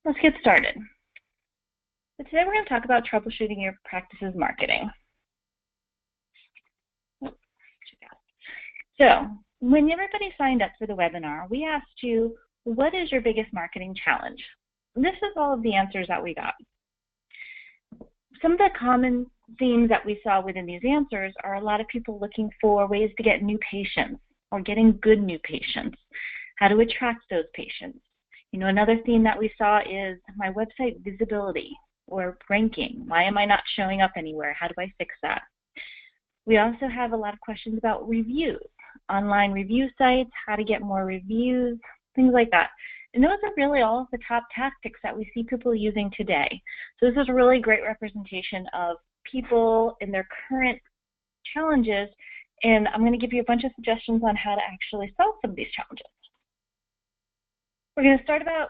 Let's get started. So today we're going to talk about troubleshooting your practice's marketing. So when everybody signed up for the webinar, we asked you, what is your biggest marketing challenge? This is all of the answers that we got. Some of the common themes that we saw within these answers are a lot of people looking for ways to get new patients or getting good new patients, how to attract those patients. Another theme that we saw is my website visibility or ranking. Why am I not showing up anywhere? How do I fix that? We also have a lot of questions about reviews, online review sites, how to get more reviews, things like that. And those are really all of the top tactics that we see people using today. So this is a really great representation of people and their current challenges, and I'm going to give you a bunch of suggestions on how to actually solve some of these challenges. We're going to start about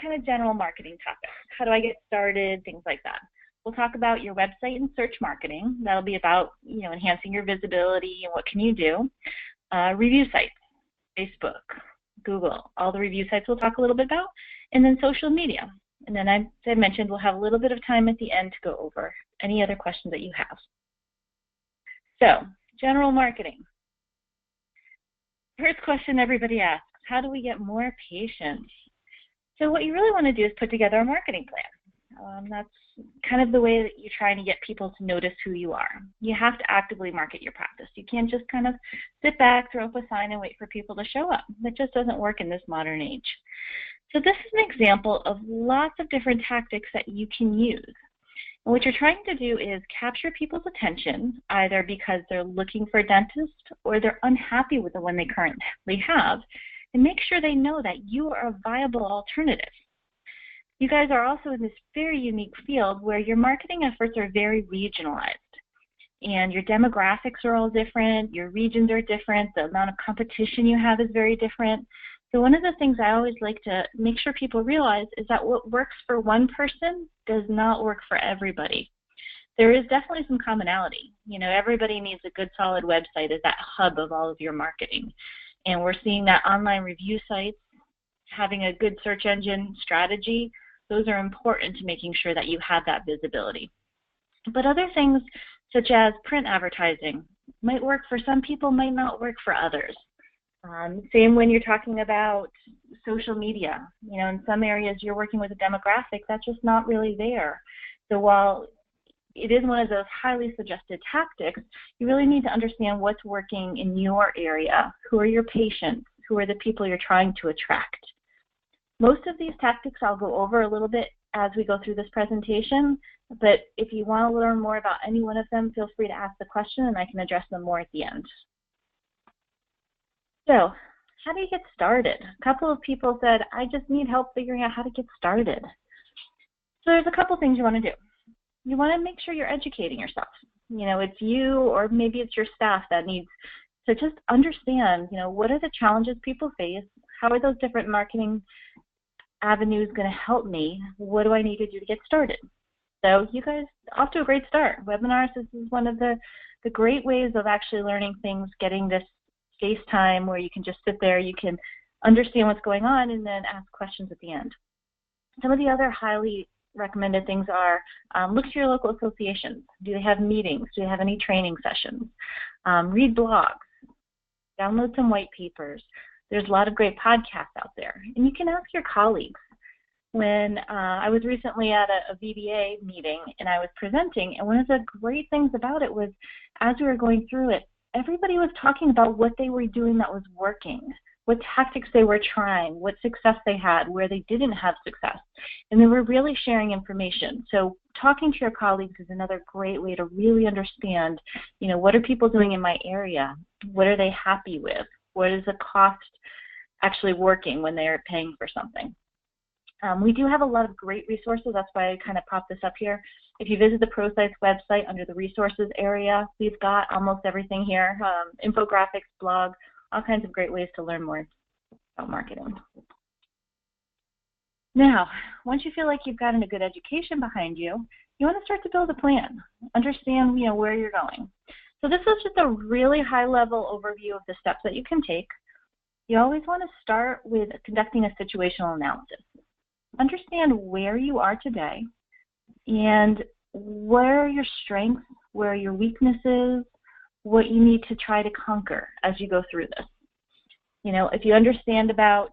kind of general marketing topics. How do I get started? Things like that. We'll talk about your website and search marketing. That'll be about enhancing your visibility and what can you do. Review sites, Facebook, Google, all the review sites we'll talk a little bit about, and then social media. And then, as I mentioned, we'll have a little bit of time at the end to go over any other questions that you have. So, general marketing. First question everybody asks, how do we get more patients? So what you really want to do is put together a marketing plan. That's kind of the way that you're trying to get people to notice who you are. You have to actively market your practice. You can't just kind of sit back, throw up a sign, and wait for people to show up. That just doesn't work in this modern age. So this is an example of lots of different tactics that you can use. And what you're trying to do is capture people's attention, either because they're looking for a dentist or they're unhappy with the one they currently have, and make sure they know that you are a viable alternative. You guys are also in this very unique field where your marketing efforts are very regionalized, and your demographics are all different, your regions are different, the amount of competition you have is very different. So one of the things I always like to make sure people realize is that what works for one person does not work for everybody. There is definitely some commonality. Everybody needs a good solid website as that hub of all of your marketing. And we're seeing that online review sites, having a good search engine strategy, those are important to making sure that you have that visibility. But other things such as print advertising might work for some people, might not work for others. Same when you're talking about social media. In some areas you're working with a demographic that's just not really there. So while it is one of those highly suggested tactics, you really need to understand what's working in your area. Who are your patients? Who are the people you're trying to attract? Most of these tactics I'll go over a little bit as we go through this presentation, but if you want to learn more about any one of them, feel free to ask the question and I can address them more at the end. So, how do you get started? A couple of people said, I just need help figuring out how to get started. So there's a couple things you want to do. You want to make sure you're educating yourself. It's you or maybe it's your staff that needs to just understand, what are the challenges people face? How are those different marketing avenues going to help me? What do I need to do to get started? So you guys, off to a great start. Webinars, this is one of the great ways of actually learning things, getting this face time where you can just sit there, you can understand what's going on, and then ask questions at the end. Some of the other highly recommended things are look to your local associations. Do they have meetings? Do they have any training sessions? Read blogs. Download some white papers. There's a lot of great podcasts out there. And you can ask your colleagues. When I was recently at a VBA meeting and I was presenting, and one of the great things about it was as we were going through it, everybody was talking about what they were doing that was working, what tactics they were trying, what success they had, where they didn't have success. And they were really sharing information. So talking to your colleagues is another great way to really understand, what are people doing in my area? What are they happy with? What is the cost actually working when they're paying for something? We do have a lot of great resources. That's why I kind of popped this up here. If you visit the ProSites website under the resources area, we've got almost everything here, infographics, blog, all kinds of great ways to learn more about marketing. Now, once you feel like you've gotten a good education behind you, you want to start to build a plan. Understand, where you're going. So this is just a really high-level overview of the steps that you can take. You always want to start with conducting a situational analysis. understand where you are today and where are your strengths, where are your weaknesses, what you need to try to conquer as you go through this. If you understand about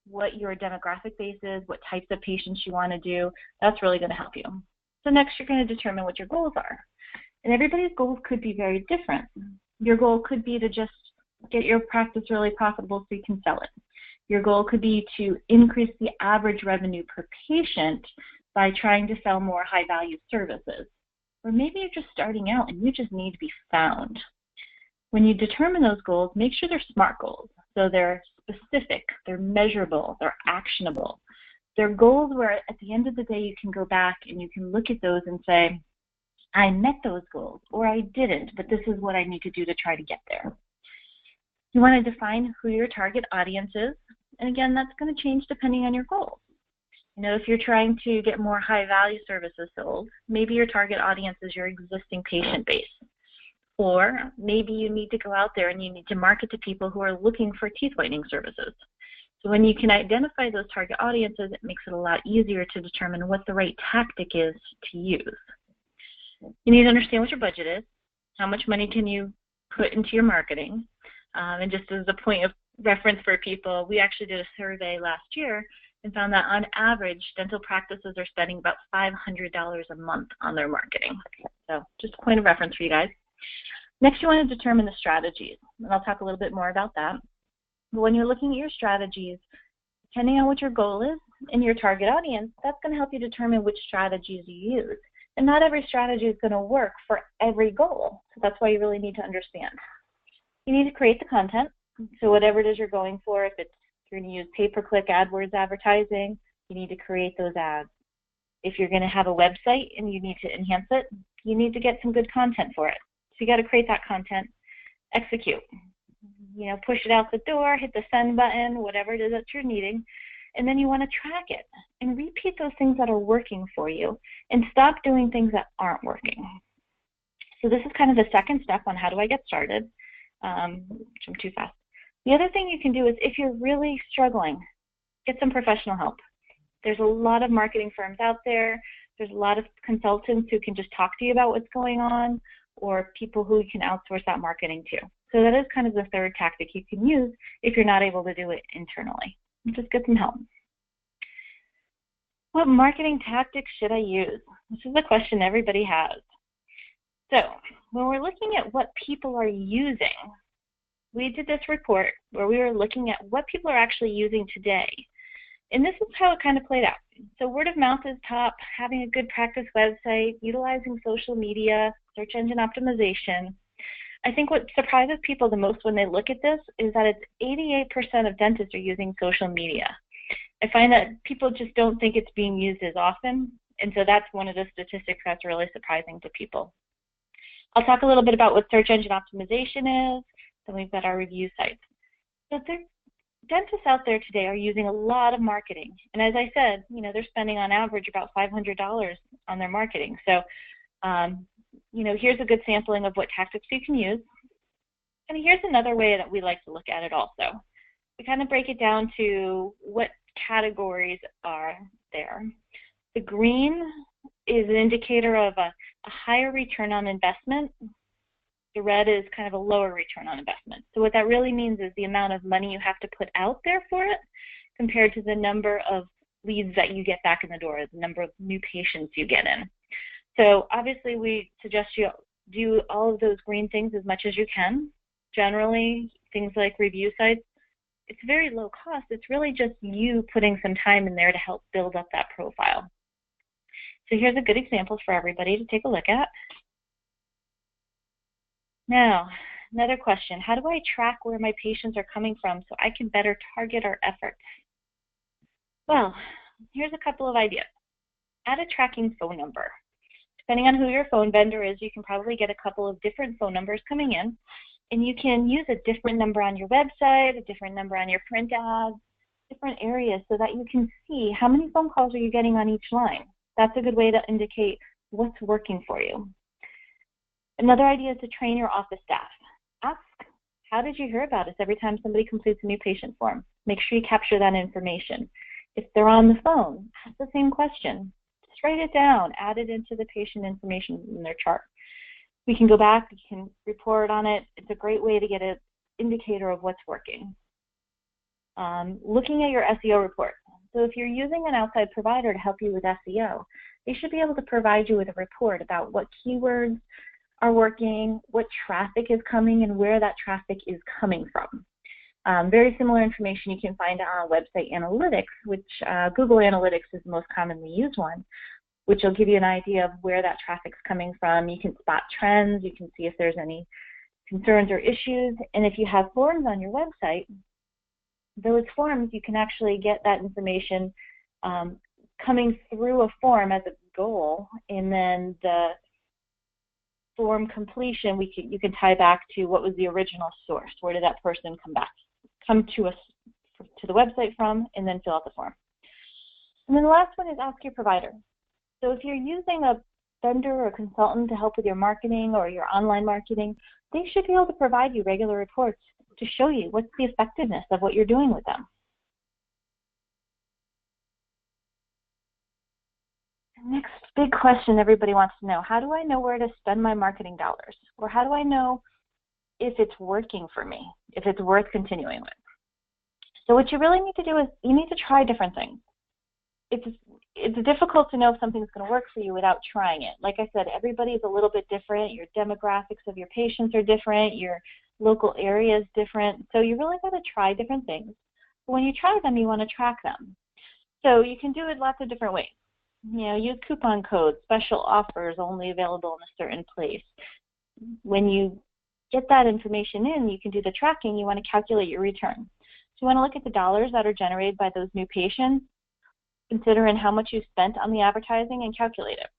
what your demographic base is, what types of patients you want to do, that's really going to help you. So next, you're going to determine what your goals are. And everybody's goals could be very different. Your goal could be to just get your practice really profitable so you can sell it. Your goal could be to increase the average revenue per patient by trying to sell more high-value services. Or maybe you're just starting out and you just need to be found. When you determine those goals, make sure they're SMART goals. So they're specific, they're measurable, they're actionable. They're goals where at the end of the day you can go back and you can look at those and say, I met those goals, or I didn't, but this is what I need to do to try to get there. You want to define who your target audience is, and again, that's going to change depending on your goals. If you're trying to get more high-value services sold, maybe your target audience is your existing patient base. Or maybe you need to go out there and you need to market to people who are looking for teeth whitening services. So when you can identify those target audiences, it makes it a lot easier to determine what the right tactic is to use. You need to understand what your budget is. How much money can you put into your marketing? And just as a point of reference for people, we actually did a survey last year and found that on average, dental practices are spending about $500 a month on their marketing. So just a point of reference for you guys. Next, you want to determine the strategies, and I'll talk a little bit more about that. But when you're looking at your strategies, depending on what your goal is and your target audience, that's going to help you determine which strategies you use. And not every strategy is going to work for every goal. So that's why you really need to understand. You need to create the content. So whatever it is you're going for, if you're going to use pay-per-click AdWords advertising, you need to create those ads. If you're going to have a website and you need to enhance it, you need to get some good content for it. So you got to create that content, execute. Push it out the door, hit the send button, whatever it is that you're needing. And then you want to track it and repeat those things that are working for you and stop doing things that aren't working. So this is kind of the second step on how do I get started, which I'm too fast. The other thing you can do is if you're really struggling, get some professional help. There's a lot of marketing firms out there. There's a lot of consultants who can just talk to you about what's going on, or people who you can outsource that marketing to. So that is kind of the third tactic you can use if you're not able to do it internally. Just get some help. What marketing tactics should I use? This is a question everybody has. So when we're looking at what people are using, we did this report where we were looking at what people are actually using today. And this is how it kind of played out. So word of mouth is top, having a good practice website, utilizing social media, search engine optimization. I think what surprises people the most when they look at this is that it's 88% of dentists are using social media. I find that people just don't think it's being used as often, and so that's one of the statistics that's really surprising to people. I'll talk a little bit about what search engine optimization is, then we've got our review sites. So dentists out there today are using a lot of marketing, and as I said, they're spending on average about $500 on their marketing. So here's a good sampling of what tactics you can use. And here's another way that we like to look at it also. We kind of break it down to what categories are there. The green is an indicator of a higher return on investment. The red is kind of a lower return on investment. So what that really means is the amount of money you have to put out there for it compared to the number of leads that you get back in the door, the number of new patients you get in. So obviously we suggest you do all of those green things as much as you can. Generally, things like review sites, it's very low cost. It's really just you putting some time in there to help build up that profile. So here's a good example for everybody to take a look at. Now, another question, how do I track where my patients are coming from so I can better target our efforts? Well, here's a couple of ideas. Add a tracking phone number. Depending on who your phone vendor is, you can probably get a couple of different phone numbers coming in, and you can use a different number on your website, a different number on your print ads, different areas so that you can see how many phone calls are you getting on each line. That's a good way to indicate what's working for you. Another idea is to train your office staff. Ask, how did you hear about us every time somebody completes a new patient form? Make sure you capture that information. If they're on the phone, ask the same question. Just write it down, add it into the patient information in their chart. We can go back, we can report on it. It's a great way to get an indicator of what's working. Looking at your SEO report. So if you're using an outside provider to help you with SEO, they should be able to provide you with a report about what keywords are working, what traffic is coming, and where that traffic is coming from. Very similar information you can find on website analytics, which Google Analytics is the most commonly used one, which will give you an idea of where that traffic's coming from. You can spot trends, you can see if there's any concerns or issues, and if you have forms on your website, those forms, you can actually get that information coming through a form as a goal, and then the form completion, you can tie back to what was the original source. Where did that person come to the website from, and then fill out the form. And then the last one is ask your provider. So if you're using a vendor or consultant to help with your marketing or your online marketing, they should be able to provide you regular reports to show you what's the effectiveness of what you're doing with them. Next big question everybody wants to know, how do I know where to spend my marketing dollars? Or how do I know if it's working for me, if it's worth continuing with? So what you really need to do is you need to try different things. It's difficult to know if something's going to work for you without trying it. Like I said, everybody is a little bit different. Your demographics of your patients are different. Your local area is different. So you really got to try different things. But when you try them, you want to track them. So you can do it lots of different ways. Use coupon codes, special offers only available in a certain place. When you get that information in, you can do the tracking. You want to calculate your return. So you want to look at the dollars that are generated by those new patients, consider how much you spent on the advertising, and calculate it.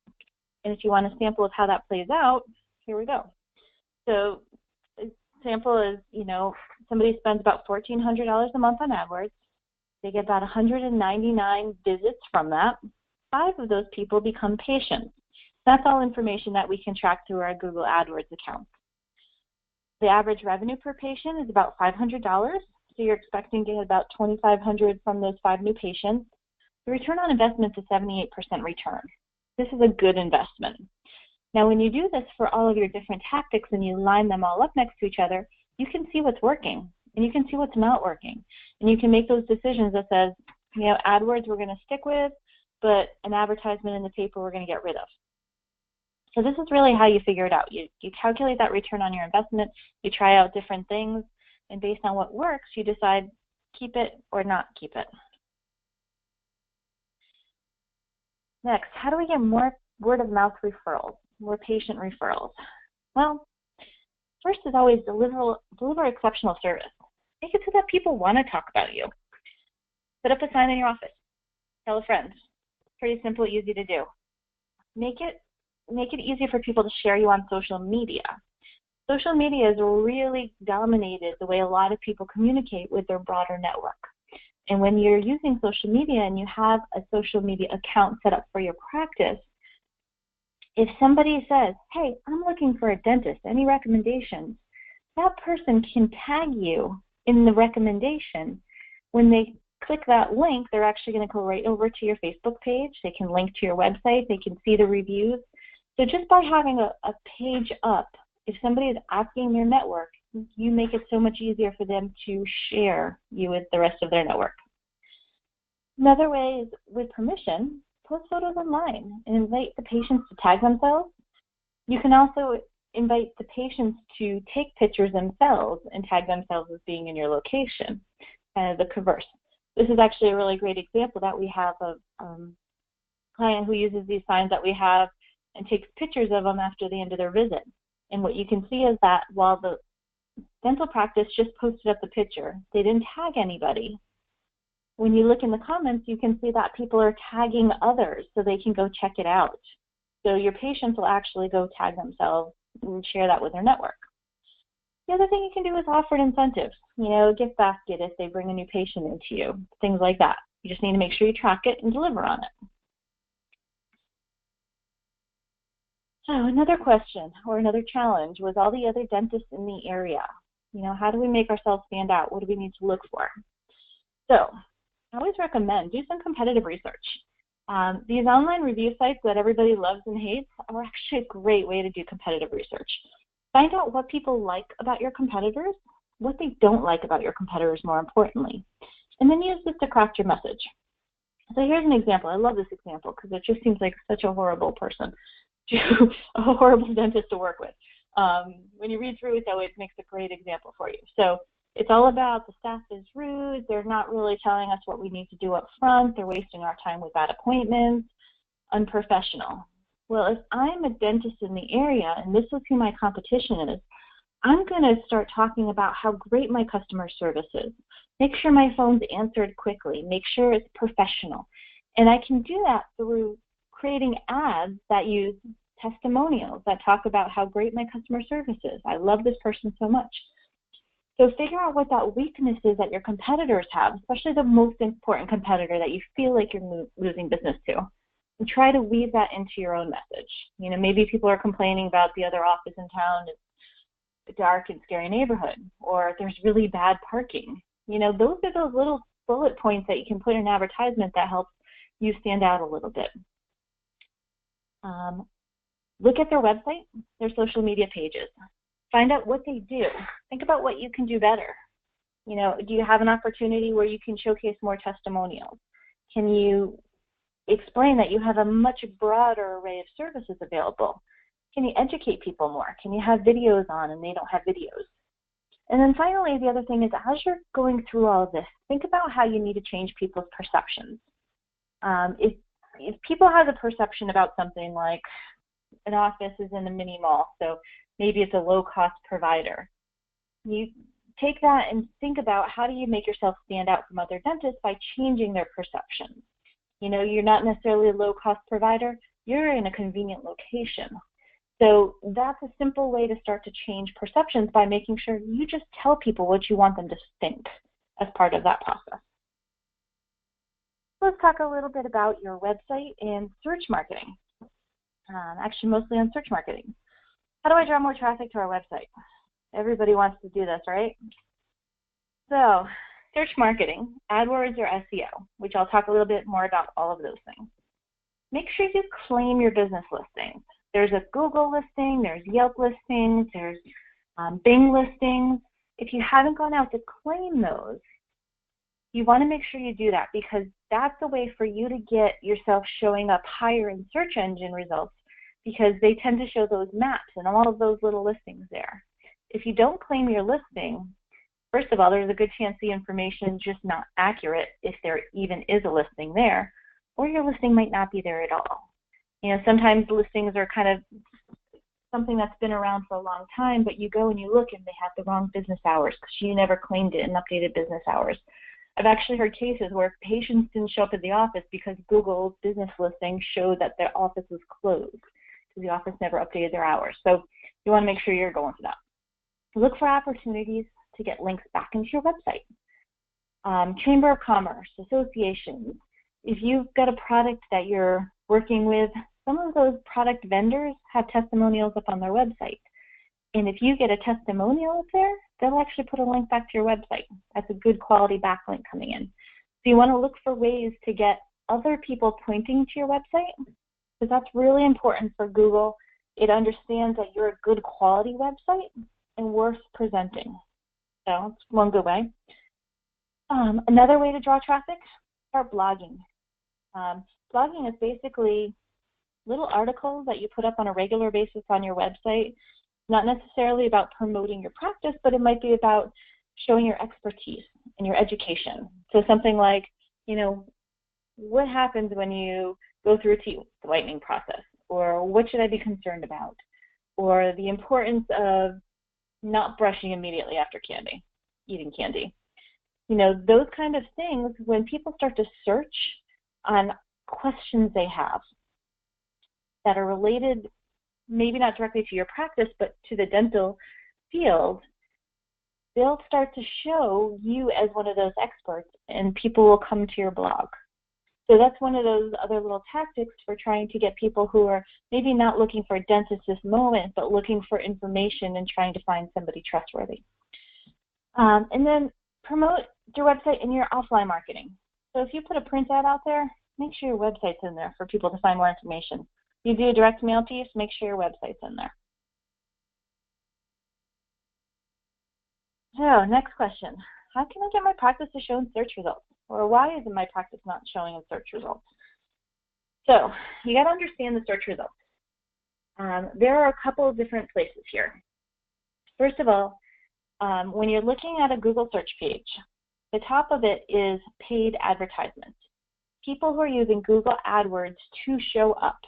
And if you want a sample of how that plays out, here we go. So a sample is, somebody spends about $1,400 a month on AdWords. They get about 199 visits from that. 5 of those people become patients. That's all information that we can track through our Google AdWords account. The average revenue per patient is about $500, so you're expecting to get about $2,500 from those 5 new patients. The return on investment is 78% return. This is a good investment. Now, when you do this for all of your different tactics and you line them all up next to each other, you can see what's working and you can see what's not working. And you can make those decisions that says, AdWords we're going to stick with, but an advertisement in the paper we're going to get rid of. So this is really how you figure it out. You calculate that return on your investment, you try out different things, and based on what works, you decide keep it or not keep it. Next, how do we get more word-of-mouth referrals, more patient referrals? Well, first is always deliver exceptional service. Make it so that people want to talk about you. Put up a sign in your office. Tell a friend. Pretty simple, easy to do. Make it easy for people to share you on social media. Social media has really dominated the way a lot of people communicate with their broader network. And when you're using social media and you have a social media account set up for your practice, if somebody says, hey, I'm looking for a dentist, any recommendations? That person can tag you in the recommendation. When they click that link, they're actually going to go right over to your Facebook page. They can link to your website. They can see the reviews. So just by having a page up, if somebody is asking their network, you make it so much easier for them to share you with the rest of their network. Another way is with permission, post photos online and invite the patients to tag themselves. You can also invite the patients to take pictures themselves and tag themselves as being in your location, the converse. This is actually a really great example that we have of a client who uses these signs that we have and takes pictures of them after the end of their visit. And what you can see is that while the dental practice just posted up the picture, they didn't tag anybody. When you look in the comments, you can see that people are tagging others so they can go check it out. So your patients will actually go tag themselves and share that with their network. The other thing you can do is offer incentives, a gift basket if they bring a new patient into you, things like that. You just need to make sure you track it and deliver on it. So another question or another challenge was all the other dentists in the area. How do we make ourselves stand out? What do we need to look for? So I always recommend do some competitive research. These online review sites that everybody loves and hates are actually a great way to do competitive research. Find out what people like about your competitors, what they don't like about your competitors more importantly, and then use this to craft your message. So here's an example. I love this example because it just seems like such a horrible person, a horrible dentist to work with. When you read through it, though, it makes a great example for you. So it's all about the staff is rude. They're not really telling us what we need to do up front. They're wasting our time with bad appointments, unprofessional. Well, if I'm a dentist in the area and this is who my competition is, I'm going to start talking about how great my customer service is. Make sure my phone's answered quickly. Make sure it's professional. And I can do that through creating ads that use testimonials that talk about how great my customer service is. I love this person so much. So figure out what that weakness is that your competitors have, especially the most important competitor that you feel like you're losing business to. And try to weave that into your own message. You know, maybe people are complaining about the other office in town, it's a dark and scary neighborhood, or there's really bad parking. You know, those are those little bullet points that you can put in an advertisement that helps you stand out a little bit. Look at their website, their social media pages. Find out what they do. Think about what you can do better. You know, do you have an opportunity where you can showcase more testimonials? Can you explain that you have a much broader array of services available? Can you educate people more? Can you have videos on and they don't have videos? And then finally, the other thing is as you're going through all of this, think about how you need to change people's perceptions. If people have a perception about something like an office is in a mini mall, so maybe it's a low-cost provider, you take that and think about how do you make yourself stand out from other dentists by changing their perceptions. You know, you're not necessarily a low-cost provider, you're in a convenient location. So that's a simple way to start to change perceptions by making sure you just tell people what you want them to think as part of that process. Let's talk a little bit about your website and search marketing. Actually, mostly on search marketing. How do I draw more traffic to our website? Everybody wants to do this, right? So, search marketing, AdWords or SEO, which I'll talk a little bit more about all of those things. Make sure you claim your business listings. There's a Google listing, there's Yelp listings, there's Bing listings. If you haven't gone out to claim those, you want to make sure you do that because that's a way for you to get yourself showing up higher in search engine results because they tend to show those maps and all of those little listings there. If you don't claim your listing, first of all, there's a good chance the information is just not accurate if there even is a listing there, or your listing might not be there at all. You know, sometimes listings are kind of something that's been around for a long time, but you go and you look and they have the wrong business hours because you never claimed it in updated business hours. I've actually heard cases where patients didn't show up at the office because Google's business listing showed that their office was closed because the office never updated their hours. So you want to make sure you're going for that. Look for opportunities to get links back into your website. Chamber of Commerce, associations. If you've got a product that you're working with, some of those product vendors have testimonials up on their website. And if you get a testimonial up there, they'll actually put a link back to your website. That's a good quality backlink coming in. So you want to look for ways to get other people pointing to your website because that's really important for Google. It understands that you're a good quality website and worth presenting. So it's one good way. Another way to draw traffic, start blogging. Blogging is basically little articles that you put up on a regular basis on your website. Not necessarily about promoting your practice, but it might be about showing your expertise and your education. So something like, you know, what happens when you go through a teeth whitening process? Or what should I be concerned about? Or the importance of not brushing immediately after eating candy. You know, those kind of things, when people start to search on questions they have that are related maybe not directly to your practice, but to the dental field, they'll start to show you as one of those experts and people will come to your blog. So that's one of those other little tactics for trying to get people who are maybe not looking for a dentist this moment, but looking for information and trying to find somebody trustworthy. And then promote your website in your offline marketing. So if you put a print ad out there, make sure your website's in there for people to find more information. If you do a direct mail piece, make sure your website's in there. So next question, how can I get my practice to show in search results? Or why isn't my practice not showing in search results? So you got to understand the search results. There are a couple of different places here. First of all, when you're looking at a Google search page, the top of it is paid advertisements. People who are using Google AdWords to show up.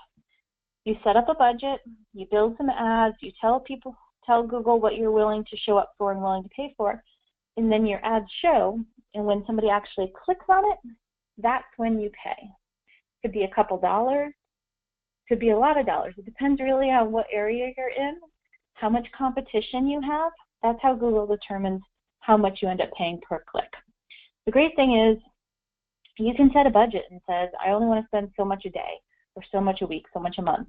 You set up a budget, you build some ads, you tell Google what you're willing to show up for and willing to pay for, and then your ads show, and when somebody actually clicks on it, that's when you pay. Could be a couple dollars, could be a lot of dollars. It depends really on what area you're in, how much competition you have. That's how Google determines how much you end up paying per click. The great thing is you can set a budget and says, I only want to spend so much a day, or so much a week, so much a month.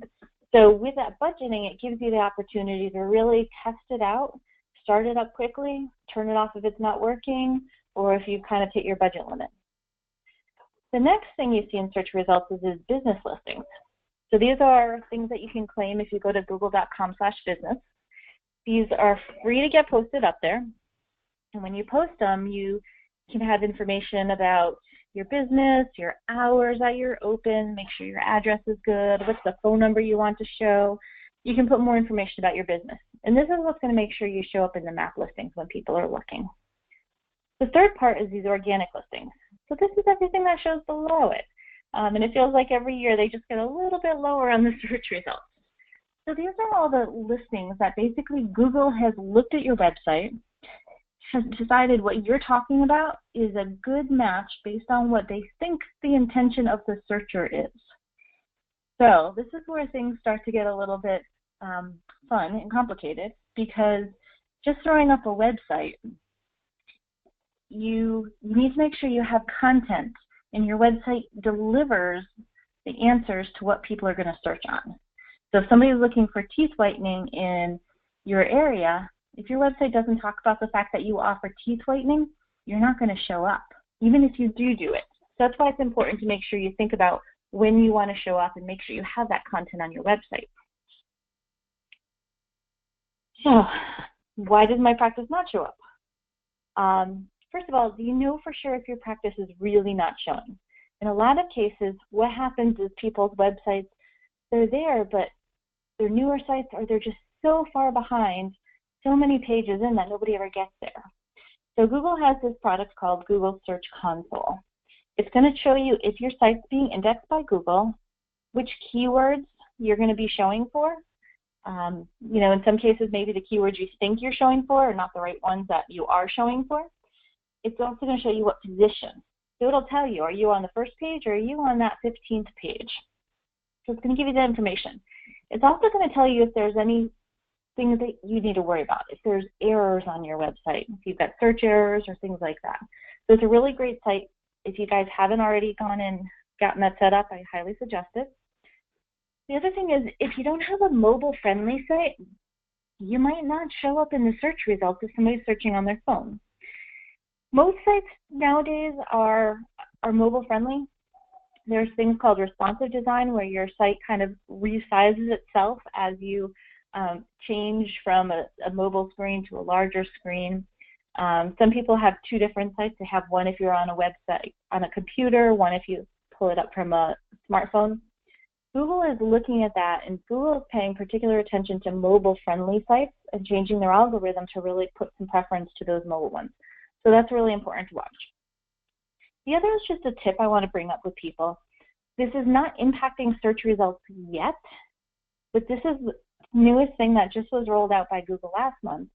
So with that budgeting, it gives you the opportunity to really test it out, start it up quickly, turn it off if it's not working, or if you kind of hit your budget limit. The next thing you see in search results is business listings. So these are things that you can claim if you go to google.com/business. These are free to get posted up there. And when you post them, you can have information about your business, your hours that you're open, make sure your address is good, what's the phone number you want to show. You can put more information about your business. And this is what's going to make sure you show up in the map listings when people are looking. The third part is these organic listings. So this is everything that shows below it. And it feels like every year they just get a little bit lower on the search results. So these are all the listings that basically Google has looked at your website, has decided what you're talking about is a good match based on what they think the intention of the searcher is. So this is where things start to get a little bit fun and complicated, because just throwing up a website, you need to make sure you have content and your website delivers the answers to what people are going to search on. So if somebody's looking for teeth whitening in your area, if your website doesn't talk about the fact that you offer teeth whitening, you're not going to show up, even if you do it. So that's why it's important to make sure you think about when you want to show up and make sure you have that content on your website. So why does my practice not show up? First of all, do you know for sure if your practice is really not showing? In a lot of cases, what happens is people's websites, they're there, but they're newer sites, or they're just so far behind, so many pages in that nobody ever gets there. So Google has this product called Google Search Console. It's going to show you if your site's being indexed by Google, which keywords you're going to be showing for. In some cases, maybe the keywords you think you're showing for are not the right ones that you are showing for. It's also going to show you what position. So it'll tell you, are you on the first page or are you on that 15th page? So it's going to give you that information. It's also going to tell you if there's any things that you need to worry about, if there's errors on your website, if you've got search errors or things like that. So it's a really great site. If you guys haven't already gone and gotten that set up, I highly suggest it. The other thing is, if you don't have a mobile-friendly site, you might not show up in the search results if somebody's searching on their phone. Most sites nowadays are mobile-friendly. There's things called responsive design, where your site kind of resizes itself as you change from a mobile screen to a larger screen. Some people have two different sites. They have one if you're on a website on a computer, one if you pull it up from a smartphone. Google is looking at that, and Google is paying particular attention to mobile-friendly sites and changing their algorithm to really put some preference to those mobile ones. So that's really important to watch. The other is just a tip I want to bring up with people. This is not impacting search results yet, but this is the newest thing that just was rolled out by Google last month,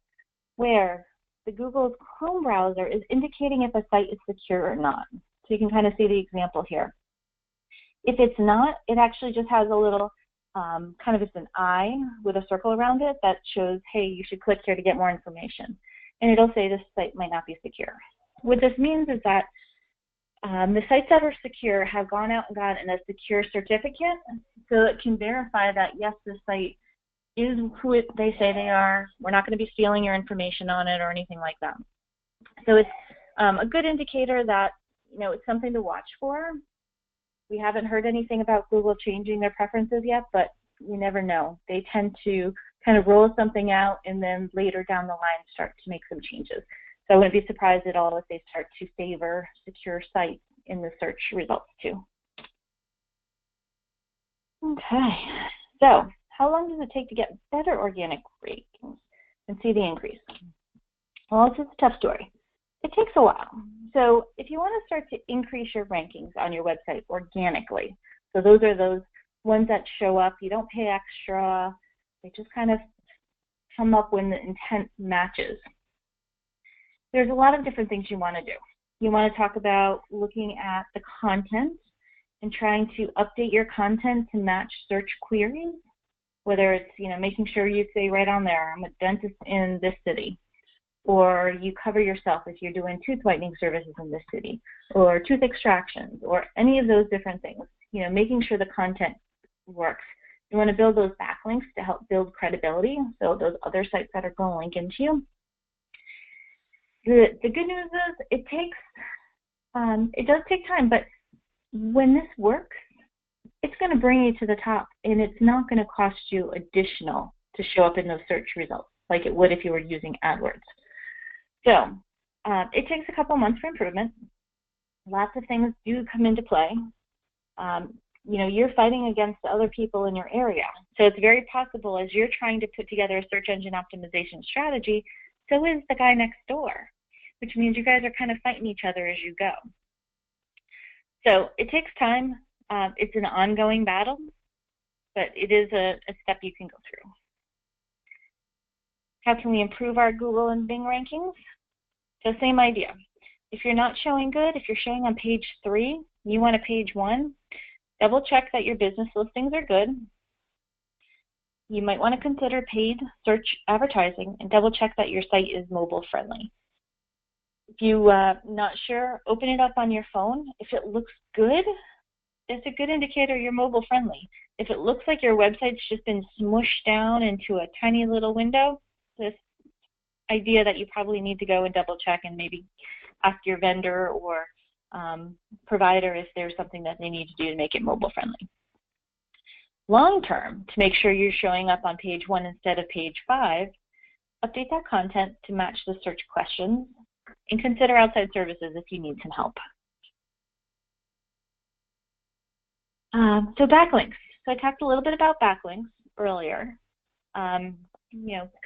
where the Google's Chrome browser is indicating if a site is secure or not. So you can kind of see the example here. If it's not, it actually just has a little it's an eye with a circle around it that shows, hey, you should click here to get more information. And it'll say this site might not be secure. What this means is that the sites that are secure have gone out and gotten a secure certificate, so it can verify that, yes, this site is who they say they are. We're not going to be stealing your information on it or anything like that. So it's a good indicator that it's something to watch for. We haven't heard anything about Google changing their preferences yet, but you never know. They tend to kind of roll something out and then later down the line start to make some changes. So I wouldn't be surprised at all if they start to favor secure sites in the search results too. Okay, so how long does it take to get better organic rankings and see the increase? Well, this is a tough story. It takes a while. So if you want to start to increase your rankings on your website organically, so those are those ones that show up, you don't pay extra, they just kind of come up when the intent matches. There's a lot of different things you want to do. You want to talk about looking at the content and trying to update your content to match search queries, whether it's, making sure you say right on there, I'm a dentist in this city, or you cover yourself if you're doing tooth whitening services in this city, or tooth extractions, or any of those different things, making sure the content works. You want to build those backlinks to help build credibility, so those other sites that are going to link into you. The good news is it does take time, but when this works, it's going to bring you to the top, and it's not going to cost you additional to show up in those search results like it would if you were using AdWords. So it takes a couple months for improvement. Lots of things do come into play. You're fighting against other people in your area. So it's very possible as you're trying to put together a search engine optimization strategy, so is the guy next door, which means you guys are kind of fighting each other as you go. So it takes time. It's an ongoing battle, but it is a step you can go through. How can we improve our Google and Bing rankings? So same idea. If you're not showing good, if you're showing on page 3, you want a page 1, double check that your business listings are good. You might want to consider paid search advertising and double check that your site is mobile friendly. If you're not sure, open it up on your phone. If it looks good, it's a good indicator you're mobile friendly. If it looks like your website's just been smushed down into a tiny little window, this idea that you probably need to go and double check and maybe ask your vendor or provider if there's something that they need to do to make it mobile friendly. Long term, to make sure you're showing up on page 1 instead of page 5, update that content to match the search questions and consider outside services if you need some help. So backlinks. So I talked a little bit about backlinks earlier. Kind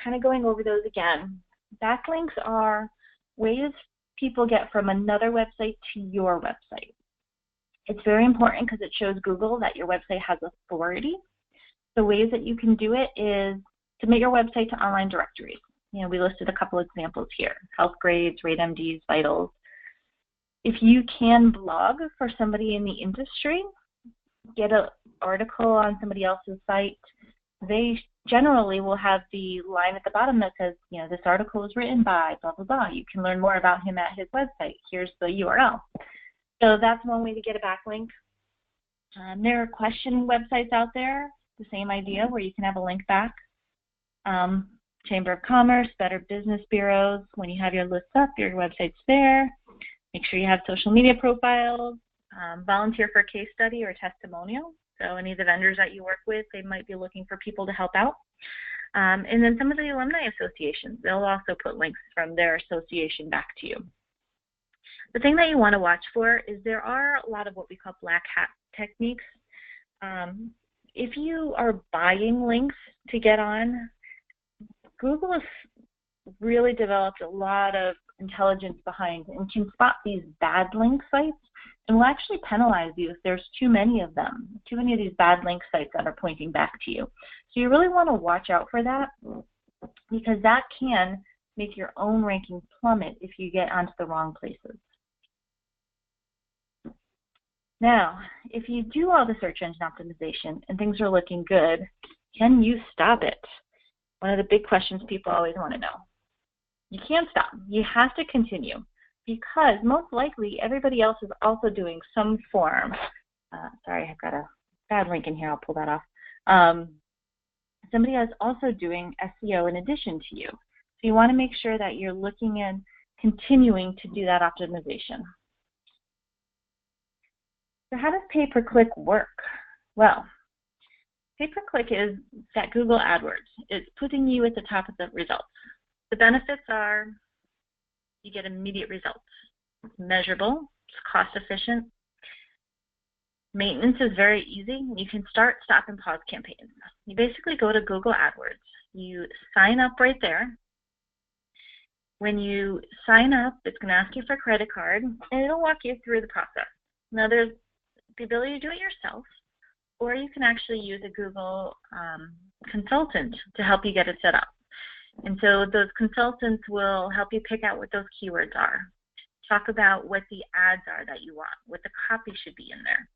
of going over those again. Backlinks are ways people get from another website to your website. It's very important because it shows Google that your website has authority. The ways that you can do it is submit your website to online directories. We listed a couple examples here: Health Grades, RateMDs, Vitals. If you can blog for somebody in the industry, get an article on somebody else's site, they generally will have the line at the bottom that says, this article was written by blah, blah, blah. You can learn more about him at his website. Here's the URL. So that's one way to get a backlink. There are question websites out there, the same idea, where you can have a link back. Chamber of Commerce, Better Business Bureaus. When you have your list up, your website's there. Make sure you have social media profiles. Volunteer for a case study or testimonial. So any of the vendors that you work with, they might be looking for people to help out. And then some of the alumni associations, they'll also put links from their association back to you. The thing that you want to watch for is there are a lot of what we call black hat techniques. If you are buying links to get on, Google has really developed a lot of intelligence behind and can spot these bad link sites and will actually penalize you if there's too many of them, too many of these bad link sites that are pointing back to you. So you really want to watch out for that, because that can make your own ranking plummet if you get onto the wrong places. Now, if you do all the search engine optimization and things are looking good, can you stop it? One of the big questions people always want to know. You can't stop. You have to continue, because most likely everybody else is also doing some form. Sorry, I've got a bad link in here. I'll pull that off. Somebody else also doing SEO in addition to you. So you want to make sure that you're looking and continuing to do that optimization. So how does pay-per-click work? Well, pay-per-click is that Google AdWords. It's putting you at the top of the results. The benefits are you get immediate results. It's measurable, it's cost efficient. Maintenance is very easy. You can start, stop, and pause campaigns. You basically go to Google AdWords. You sign up right there. When you sign up, it's going to ask you for a credit card, and it'll walk you through the process. Now, there's the ability to do it yourself, or you can actually use a Google consultant to help you get it set up. And so those consultants will help you pick out what those keywords are, talk about what the ads are that you want, what the copy should be in there.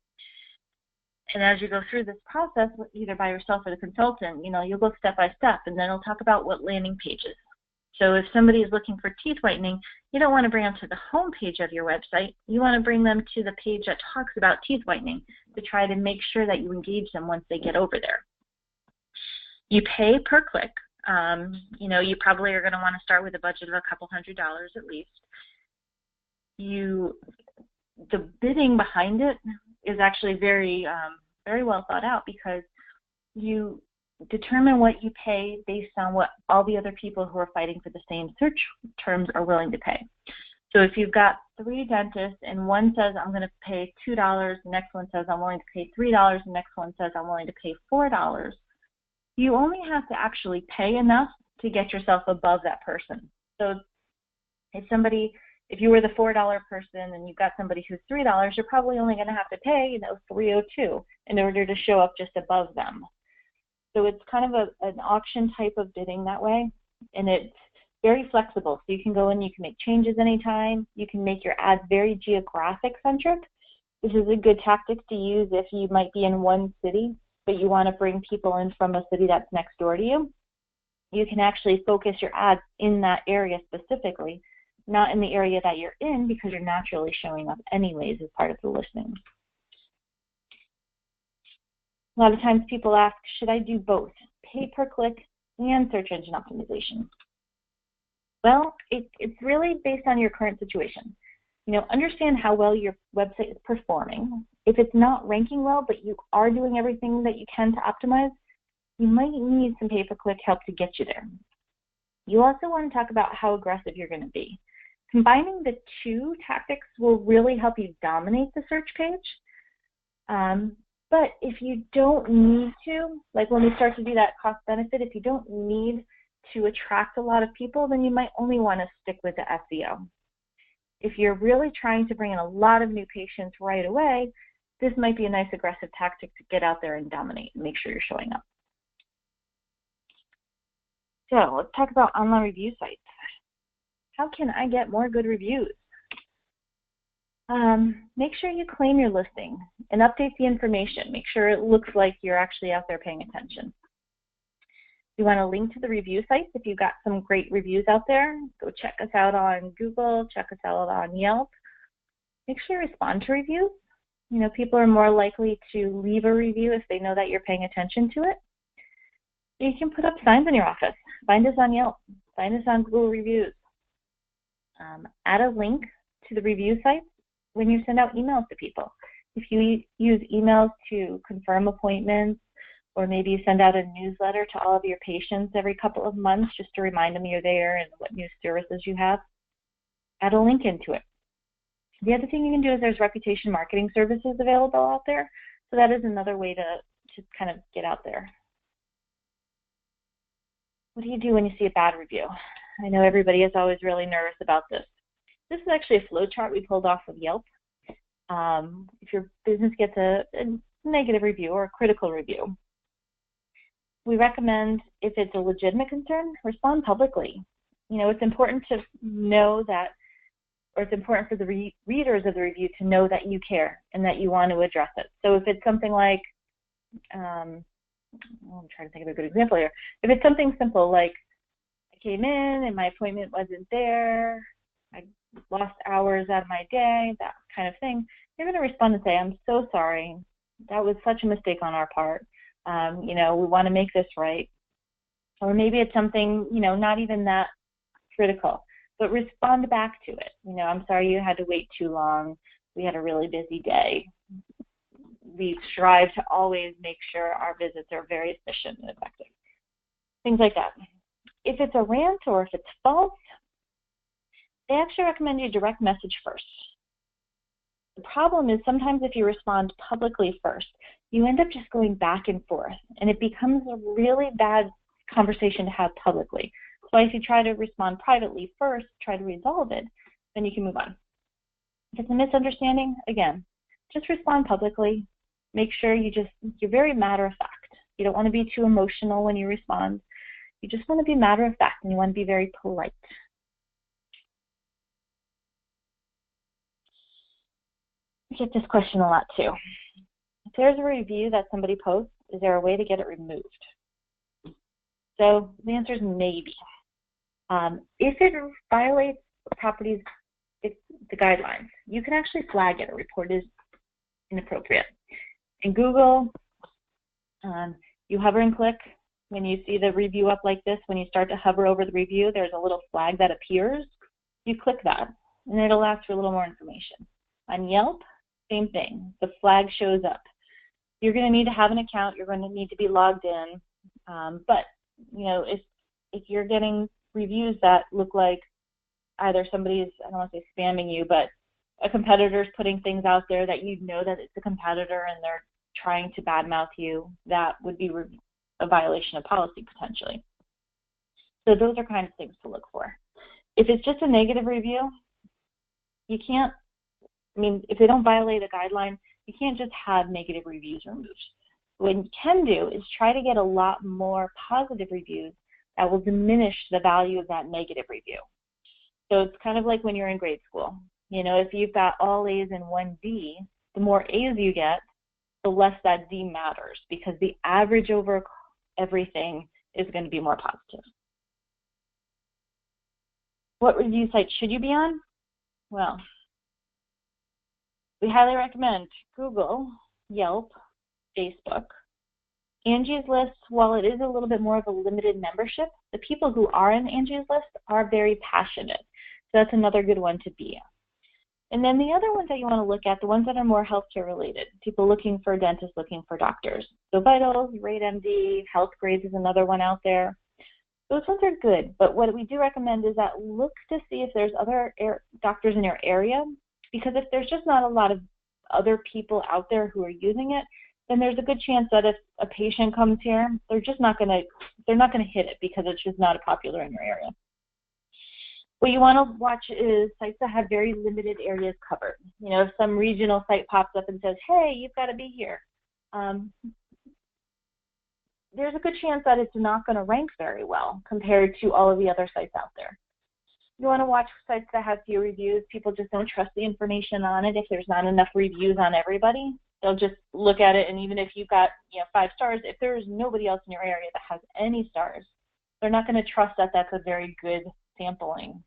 And as you go through this process, either by yourself or the consultant, you'll go step by step, and then it'll talk about what landing pages. So if somebody is looking for teeth whitening, you don't want to bring them to the home page of your website. You want to bring them to the page that talks about teeth whitening to try to make sure that you engage them once they get over there. You pay per click. You probably are going to want to start with a budget of a couple $100 at least. The bidding behind it is actually very well thought out, because you determine what you pay based on what all the other people who are fighting for the same search terms are willing to pay. So if you've got 3 dentists and one says I'm going to pay $2, the next one says I'm willing to pay $3, the next one says I'm willing to pay $4, you only have to actually pay enough to get yourself above that person. So if you were the $4 person and you've got somebody who's $3, you're probably only going to have to pay $3.02 in order to show up just above them. So it's kind of an auction type of bidding that way, and it's very flexible. So you can go in, you can make changes anytime. You can make your ads very geographic centric. This is a good tactic to use if you might be in one city, but you want to bring people in from a city that's next door to you. You can actually focus your ads in that area specifically, not in the area that you're in, because you're naturally showing up anyways as part of the listing. A lot of times people ask, should I do both, pay per click and search engine optimization? Well, it's really based on your current situation. Understand how well your website is performing. If it's not ranking well, but you are doing everything that you can to optimize, you might need some pay-per-click help to get you there. You also want to talk about how aggressive you're going to be. Combining the two tactics will really help you dominate the search page. But if you don't need to, like when we start to do that cost benefit, if you don't need to attract a lot of people, then you might only want to stick with the SEO. If you're really trying to bring in a lot of new patients right away, this might be a nice aggressive tactic to get out there and dominate and make sure you're showing up. So let's talk about online review sites. How can I get more good reviews? Make sure you claim your listing and update the information. Make sure it looks like you're actually out there paying attention. You want to link to the review sites. If you've got some great reviews out there, go check us out on Google, check us out on Yelp. Make sure you respond to reviews. People are more likely to leave a review if they know that you're paying attention to it. You can put up signs in your office. Find us on Yelp. Find us on Google Reviews. Add a link to the review sites when you send out emails to people. If you use emails to confirm appointments, or maybe you send out a newsletter to all of your patients every couple of months just to remind them you're there and what new services you have, add a link into it. The other thing you can do is there's reputation marketing services available out there. So that is another way to kind of get out there. What do you do when you see a bad review? I know everybody is always really nervous about this. This is actually a flow chart we pulled off of Yelp. If your business gets a negative review or a critical review, we recommend, if it's a legitimate concern, respond publicly. It's important to know that, or it's important for the readers of the review to know that you care and that you want to address it. So if it's something like, I'm trying to think of a good example here. If it's something simple like, I came in and my appointment wasn't there, I lost hours out of my day, that kind of thing, you're going to respond and say, I'm so sorry. That was such a mistake on our part. We want to make this right. Or maybe it's something, not even that critical, but respond back to it. I'm sorry you had to wait too long. We had a really busy day. we strive to always make sure our visits are very efficient and effective. Things like that. If it's a rant or if it's false, they actually recommend you direct message first. The problem is sometimes if you respond publicly first, you end up just going back and forth, and it becomes a really bad conversation to have publicly. So if you try to respond privately first, try to resolve it, then you can move on. If it's a misunderstanding, again, just respond publicly. Make sure you're very matter of fact. You don't want to be too emotional when you respond. You just want to be matter of fact, and you want to be very polite. I get this question a lot too. If there's a review that somebody posts, is there a way to get it removed? So the answer is maybe. If it violates the guidelines, you can actually flag it or report it as inappropriate. In Google, you hover and click. When you see the review up like this, when you start to hover over the review, there's a little flag that appears. You click that, and it'll ask for a little more information. On Yelp, same thing. The flag shows up. You're going to need to have an account. You're going to need to be logged in. But if you're getting reviews that look like either somebody's, I don't want to say spamming you, but a competitor's putting things out there that you know that it's a competitor and they're trying to badmouth you, that would be a violation of policy potentially. So those are kind of things to look for. If it's just a negative review, you can't, if they don't violate a guideline, you can't just have negative reviews removed. What you can do is try to get a lot more positive reviews that will diminish the value of that negative review. So it's kind of like when you're in grade school. If you've got all A's and one D, the more A's you get, the less that D matters, because the average over everything is going to be more positive. What review site should you be on? Well, we highly recommend Google, Yelp, Facebook. Angie's List, while it is a little bit more of a limited membership, the people who are in Angie's List are very passionate. So that's another good one to be on. And then the other ones that you want to look at, the ones that are more healthcare related, people looking for dentists, looking for doctors. So Vitals, RateMD, Health Grades is another one out there. Those ones are good, but what we do recommend is that look to see if there's other doctors in your area, because if there's just not a lot of other people out there who are using it, then there's a good chance that if a patient comes here, they're not going to hit it because it's just not popular in your area. What you want to watch is sites that have very limited areas covered. If some regional site pops up and says, hey, you've got to be here, there's a good chance that it's not going to rank very well compared to all of the other sites out there. You want to watch sites that have few reviews. People just don't trust the information on it. If there's not enough reviews on everybody, they'll just look at it, and even if you've got 5 stars, if there's nobody else in your area that has any stars, they're not going to trust that that's a very good sampling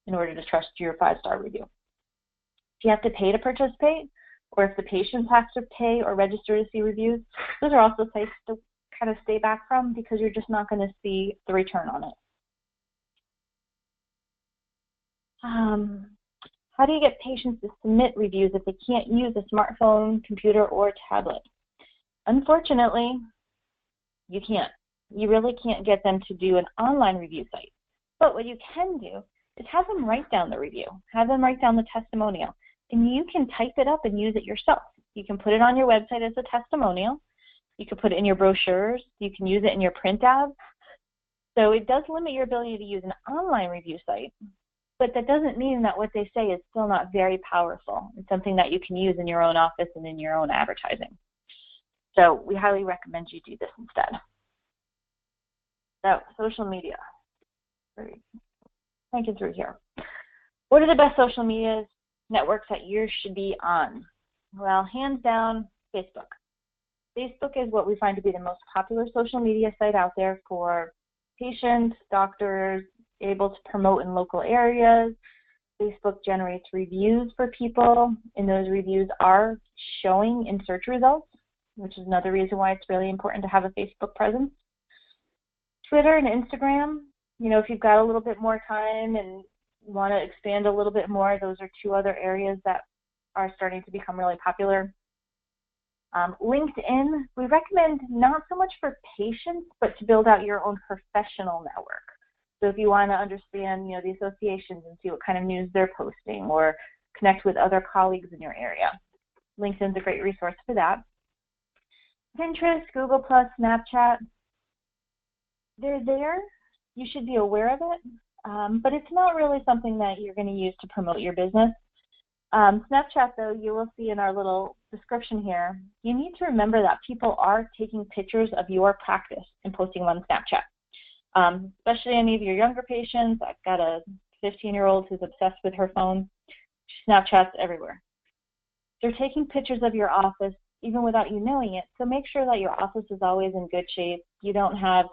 in order to trust your 5-star review. If you have to pay to participate, or if the patients have to pay or register to see reviews, those are also sites to kind of stay back from, because you're just not going to see the return on it. How do you get patients to submit reviews if they can't use a smartphone, computer, or tablet? Unfortunately, you can't. You really can't get them to do an online review site. But what you can do is have them write down the review. Have them write down the testimonial. And you can type it up and use it yourself. You can put it on your website as a testimonial. You can put it in your brochures. You can use it in your print ads. So it does limit your ability to use an online review site. But that doesn't mean that what they say is still not very powerful. It's something that you can use in your own office and in your own advertising. So we highly recommend you do this instead. So social media. Thinking through here. What are the best social media networks that you should be on? Well, hands down, Facebook. Facebook is what we find to be the most popular social media site out there for patients, doctors, able to promote in local areas. Facebook generates reviews for people, and those reviews are showing in search results, which is another reason why it's really important to have a Facebook presence. Twitter and Instagram, if you've got a little bit more time and want to expand a little bit more, those are 2 other areas that are starting to become really popular. LinkedIn, we recommend not so much for patients, but to build out your own professional network. So if you want to understand, the associations and see what kind of news they're posting or connect with other colleagues in your area, LinkedIn's a great resource for that. Pinterest, Google+, Snapchat, they're there. You should be aware of it, but it's not really something that you're going to use to promote your business. Snapchat, though, you will see in our little description here, you need to remember that people are taking pictures of your practice and posting them on Snapchat. Especially any of your younger patients. I've got a 15-year-old who's obsessed with her phone. She Snapchats everywhere. They're taking pictures of your office even without you knowing it, so make sure that your office is always in good shape. You don't have,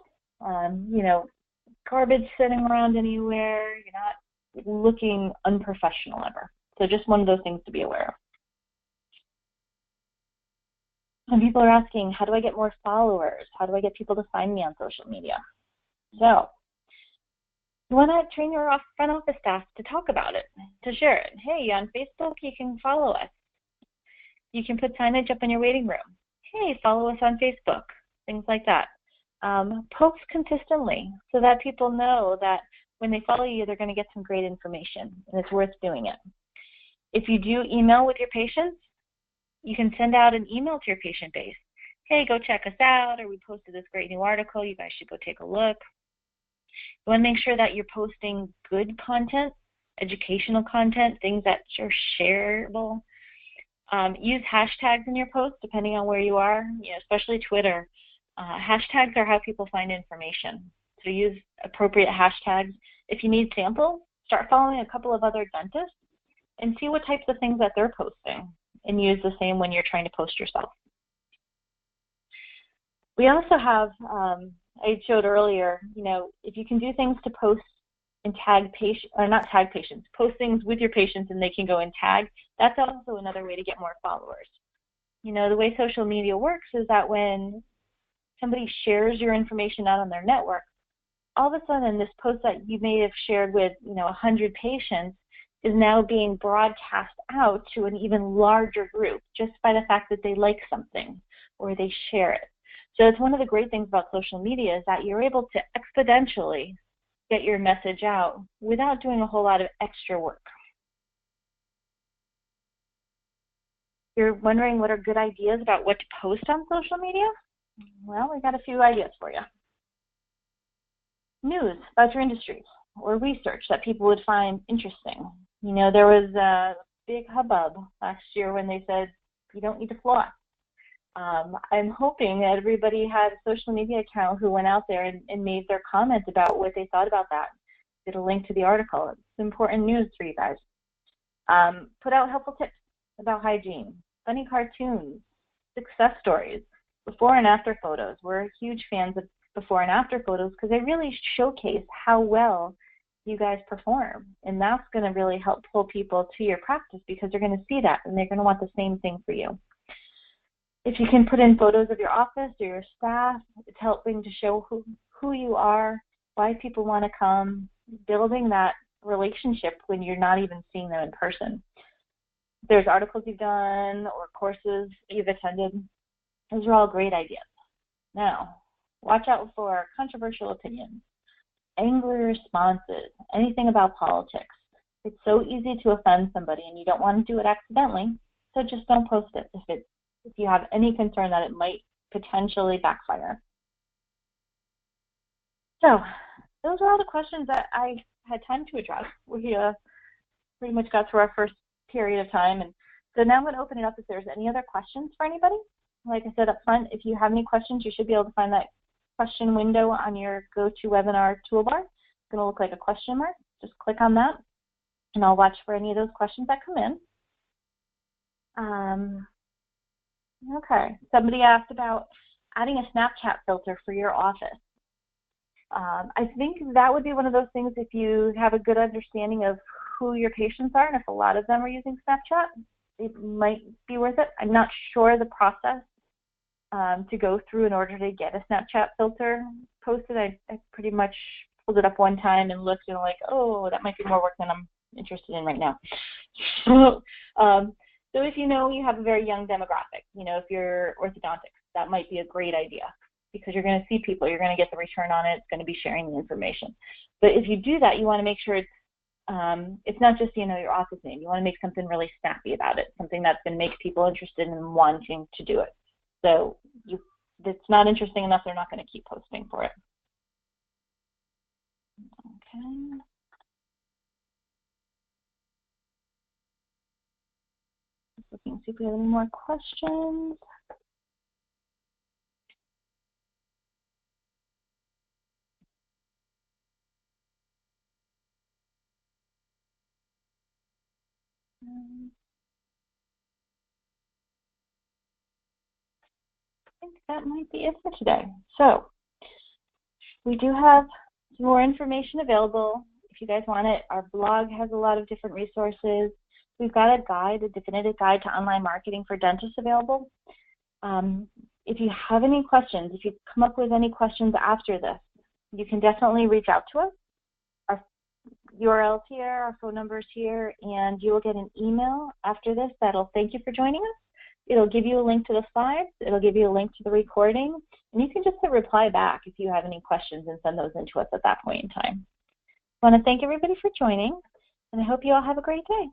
garbage sitting around anywhere. You're not looking unprofessional ever. So just one of those things to be aware of. And people are asking, how do I get more followers? How do I get people to find me on social media? So you want to train your front office staff to talk about it, to share it. Hey, on Facebook, you can follow us. You can put signage up in your waiting room. Hey, follow us on Facebook, things like that. Post consistently so that people know that when they follow you, they're going to get some great information, and it's worth doing it. If you do email with your patients, you can send out an email to your patient base. Hey, go check us out, or we posted this great new article. You guys should go take a look. You want to make sure that you're posting good content, educational content, things that are shareable. Use hashtags in your posts depending on where you are, especially Twitter. Hashtags are how people find information. So use appropriate hashtags. If you need samples, start following a couple of other dentists and see what types of things that they're posting, and use the same when you're trying to post yourself. We also have, I showed earlier, if you can do things to post and tag patients, or not tag patients, post things with your patients and they can go and tag, that's also another way to get more followers. The way social media works is that when somebody shares your information out on their network, all of a sudden this post that you may have shared with 100 patients is now being broadcast out to an even larger group just by the fact that they like something or they share it. So it's one of the great things about social media is that you're able to exponentially get your message out without doing a whole lot of extra work. You're wondering what are good ideas about what to post on social media? Well, we got a few ideas for you. News about your industry or research that people would find interesting. There was a big hubbub last year when they said you don't need to floss. I'm hoping that everybody had a social media account who went out there and made their comments about what they thought about that. Did a link to the article. It's important news for you guys. Put out helpful tips about hygiene, funny cartoons, success stories, before and after photos. We're huge fans of before and after photos because they really showcase how well you guys perform. And that's going to really help pull people to your practice because they're going to see that and they're going to want the same thing for you. If you can put in photos of your office or your staff, it's helping to show who you are, why people want to come, building that relationship when you're not even seeing them in person. There's articles you've done or courses you've attended. Those are all great ideas. Now, watch out for controversial opinions, angry responses, anything about politics. It's so easy to offend somebody and you don't want to do it accidentally, so just don't post it if you have any concern that it might potentially backfire. So, those are all the questions that I had time to address. We pretty much got through our first period of time, and so now I'm going to open it up if there's any other questions for anybody. Like I said up front, if you have any questions, you should be able to find that question window on your GoToWebinar toolbar. It's going to look like a question mark. Just click on that, and I'll watch for any of those questions that come in. Okay, somebody asked about adding a Snapchat filter for your office. I think that would be one of those things if you have a good understanding of who your patients are and if a lot of them are using Snapchat, it might be worth it. I'm not sure the process to go through in order to get a Snapchat filter posted. I pretty much pulled it up one time and looked and like, oh, that might be more work than I'm interested in right now. So So if you know you have a very young demographic, if you're orthodontic, that might be a great idea because you're going to see people, you're going to get the return on it, it's going to be sharing the information. But if you do that, you want to make sure it's not just, your office name. You want to make something really snappy about it, something that's going to make people interested in wanting to do it. So if it's not interesting enough, they're not going to keep posting for it. Okay. Just looking to see if we have any more questions. I think that might be it for today. So we do have some more information available if you guys want it. Our blog has a lot of different resources. We've got a guide, a definitive guide to online marketing for dentists available. If you have any questions, if you come up with any questions after this, you can definitely reach out to us. Our URL's here, our phone number's here, and you will get an email after this that'll thank you for joining us. It'll give you a link to the slides, it'll give you a link to the recording, and you can just hit reply back if you have any questions and send those in to us at that point in time. I want to thank everybody for joining, and I hope you all have a great day.